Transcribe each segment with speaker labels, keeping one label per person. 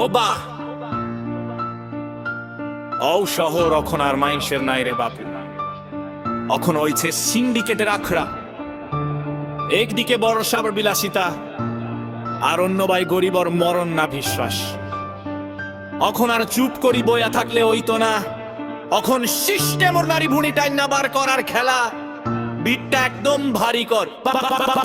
Speaker 1: ও বাহ, ও শহর অখন আর মাইন্সের নাই রে বাপু। অখন হইছে সিন্ডিকেটের আখড়া। একদিকে বড় সাবর বিলাসিতা, আর অন্য ভাই গরিবর মরণ না বিশ্বাস। অখন আর চুপ করি বইয়া থাকলে হইতো না। অখন সিস্টেমর নারী ভুঁড়ি টাইম না বার করার খেলা। বিটটা একদম ভারী কর,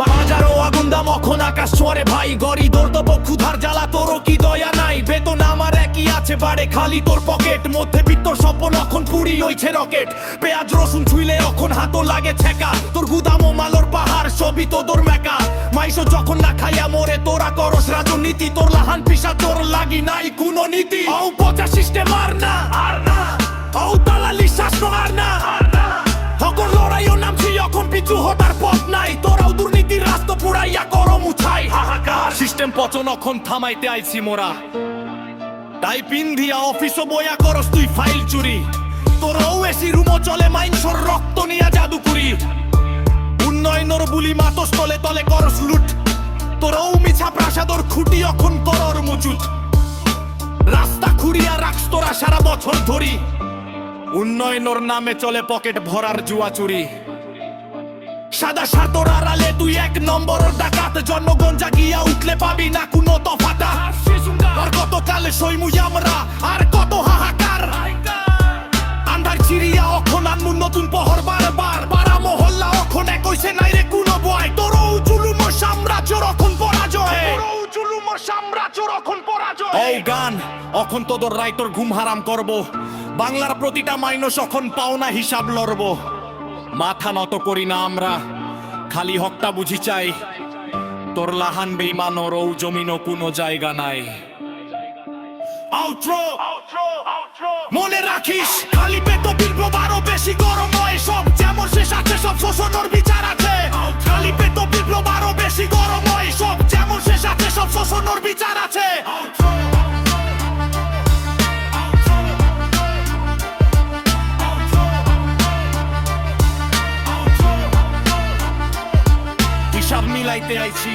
Speaker 1: বাজারও আগুন দাম। অখন আকাশ ছোঁয়ারে ভাই, গরি দর্দব ক্ষুধার জ্বালা, তোরও কি দয়া নাই? বেতন আমার একই আছে, বাড়ে খালি তোর পকেট। মধ্যে বিত্তর স্বপ্ন অখন পুরি হইছে রকেট। পেঁয়াজ রসুন ছুইলে অখন হাতও লাগে ছেকা। তোর গুদাম ও মালর পাহাড় সবই তোর মেকা। মাইশো যখন না খাইয়া মরে, তোরা করস রাজনীতি। তোর লাহান পিসা তোর লাগি নাই কোনো নীতি। ও পচা সিস্টেম আর না, ও দালালি শাস্ত্র আর না। হকর লড়াইও নামছি এখন, পিছু হটার পথ নাই। তোরাও দুর্নীতির রাস্তা পুরাইয়া করো মুছাই হাহাকার। সিস্টেম পচন এখন থামাইতে আইছি মোরা, তাই পিন দিয়া অফিসও বয়া করস তুই ফাইল চুরি। তোরাও এসি রুমও চলে মাইনসর রক্ত নিয়া জাদুকুরি। উন্নয়নর বুলি মাতস তলে তলে করস লুট। তোরাও মিছা প্রাসাদর খুঁটি এখন করর মুচুত। রাস্তা খুঁড়িয়া রাখস তোরা সারা বছর ধরি। উন্নয়নর নামে চলে পকেট ভরার জুয়া চুরি। সাদা সাতর আড়ালে তুই এক নম্বর ডাকাত। জনগণ জাগিয়া উঠলে পাবি না কোনো তফাতা। আর গতকালে সইমুই আমরা, আর কত হাহাকার। আন্ধার চিরিয়া অখন আনমু নতুন পহর বারবার। পাড়া মহল্লা অখন এক হইছে নাই রে কোনো বয়। তোরও জুলুম সাম্রাজ্যর অখন পরাজয়। এই গান অখন তোদের রাইতর ঘুম হারাম করব। বাংলার প্রতিটা মাইনস অখন পাওনা হিসাব লড়ব। মাথা নত করি না আমরা, খালি হকটা বুঝি চাই। তোর লাহান বেইমানর ও জমিনও কোনো জায়গা নাই। মনে রাখিস, খালি পেট বিপ্লব আরো বেশি গরম হয় সব। যেমন শেষ আছে সব শোষণের বিচার আছে। খালি পেট বিপ্লব আরো বেশি গরম হয় সব। যেমন শেষ আছে সব শোষণের বিচার আছে। হিসাব মিলাইতে আইছি।